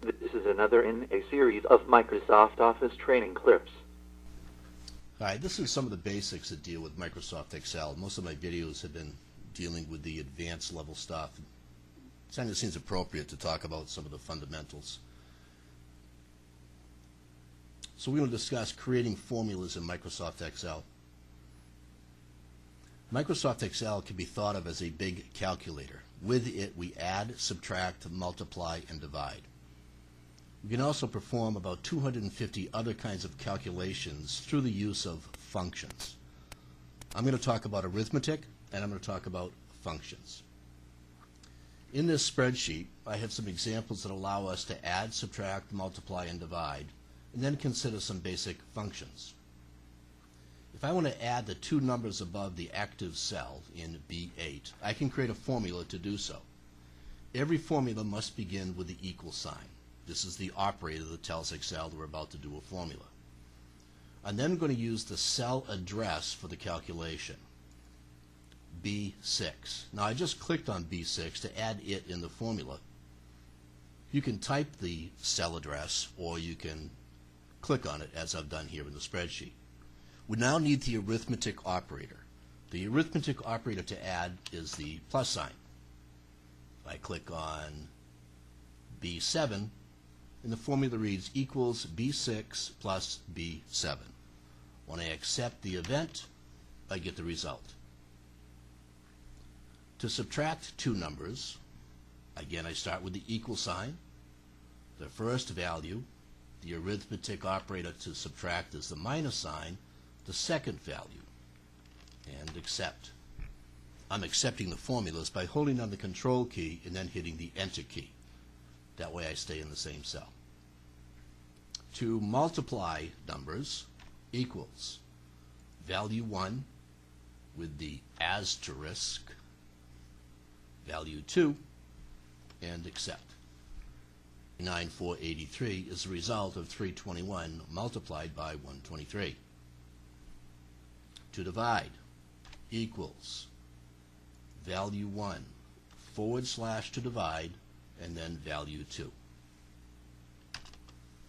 This is another in a series of Microsoft Office training clips. Hi, this is some of the basics that deal with Microsoft Excel. Most of my videos have been dealing with the advanced level stuff. It kind of seems appropriate to talk about some of the fundamentals. So we're going to discuss creating formulas in Microsoft Excel. Microsoft Excel can be thought of as a big calculator. With it, we add, subtract, multiply, and divide. We can also perform about 250 other kinds of calculations through the use of functions. I'm going to talk about arithmetic, and I'm going to talk about functions. In this spreadsheet, I have some examples that allow us to add, subtract, multiply, and divide, and then consider some basic functions. If I want to add the two numbers above the active cell in B8, I can create a formula to do so. Every formula must begin with the equal sign. This is the operator that tells Excel that we're about to do a formula. I'm then going to use the cell address for the calculation, B6. Now I just clicked on B6 to add it in the formula. You can type the cell address or you can click on it as I've done here in the spreadsheet. We now need the arithmetic operator. The arithmetic operator to add is the plus sign. If I click on B7, and the formula reads equals B6 plus B7. When I accept the event, I get the result. To subtract two numbers, again I start with the equal sign. The first value, the arithmetic operator to subtract is the minus sign, the second value, and accept. I'm accepting the formulas by holding down the control key and then hitting the enter key. That way I stay in the same cell. To multiply numbers equals value 1 with the asterisk, value 2, and accept. 9483 is the result of 321 multiplied by 123. To divide equals value 1 / to divide and then value 2.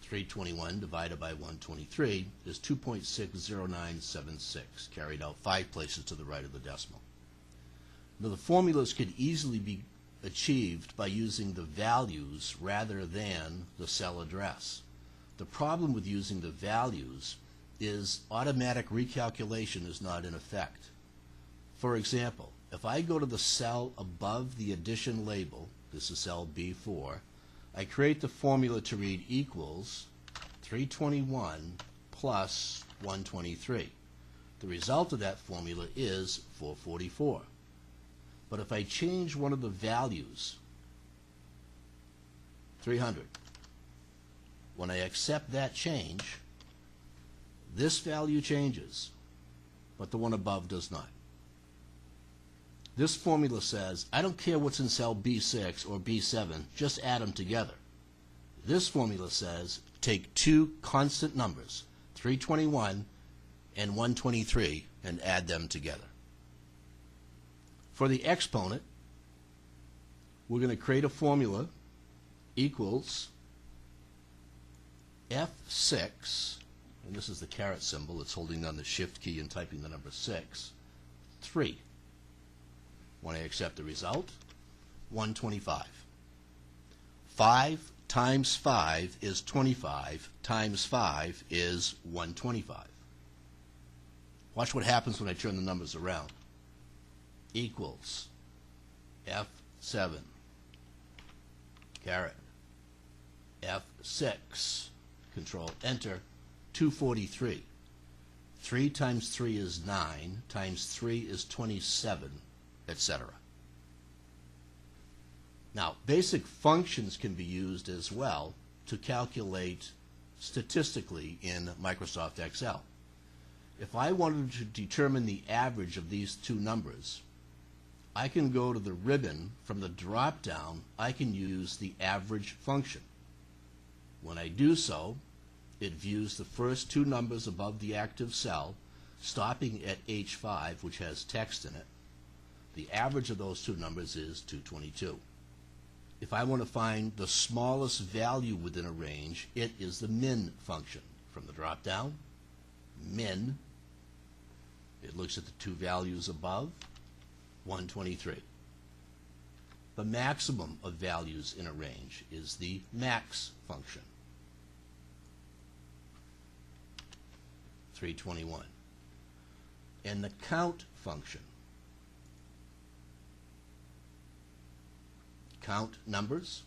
321 divided by 123 is 2.60976, carried out 5 places to the right of the decimal. Now the formulas could easily be achieved by using the values rather than the cell address. The problem with using the values is automatic recalculation is not in effect. For example, if I go to the cell above the addition label, this is cell B4, I create the formula to read equals 321 plus 123. The result of that formula is 444. But if I change one of the values, 300, when I accept that change, this value changes, but the one above does not. This formula says, I don't care what's in cell B6 or B7, just add them together. This formula says, take two constant numbers, 321 and 123, and add them together. For the exponent, we're going to create a formula equals F6, and this is the caret symbol, it's holding down the shift key and typing the number 6, 3. When I accept the result, 125. 5 times 5 is 25, times 5 is 125. Watch what happens when I turn the numbers around. Equals F7, caret, F6, control enter, 243. 3 times 3 is 9, times 3 is 27, etc. Now, basic functions can be used as well to calculate statistically in Microsoft Excel. If I wanted to determine the average of these two numbers, I can go to the ribbon. From the drop-down, I can use the average function. When I do so, it views the first two numbers above the active cell, stopping at H5, which has text in it. The average of those two numbers is 222. If I want to find the smallest value within a range, it is the min function. From the drop-down, min, it looks at the two values above, 123. The maximum of values in a range is the max function, 321. And the count function, count numbers,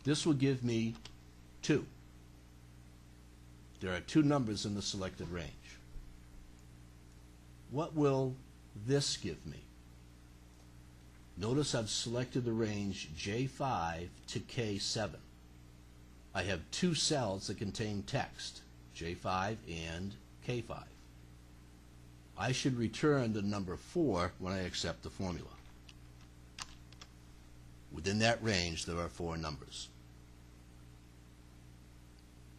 this will give me 2. There are 2 numbers in the selected range. What will this give me? Notice I've selected the range J5 to K7. I have 2 cells that contain text, J5 and K5. I should return the number 4 when I accept the formula. Within that range, there are 4 numbers.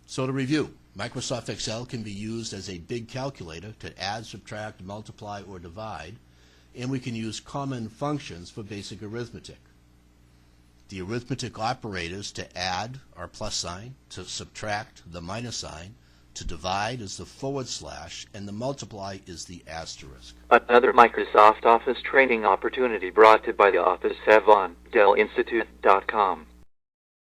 So to review, Microsoft Excel can be used as a big calculator to add, subtract, multiply, or divide, and we can use common functions for basic arithmetic. The arithmetic operators to add are plus sign, to subtract the minus sign, to divide is the /, and the multiply is the asterisk. Another Microsoft Office training opportunity brought to you by the Office of on DellInstitute.com.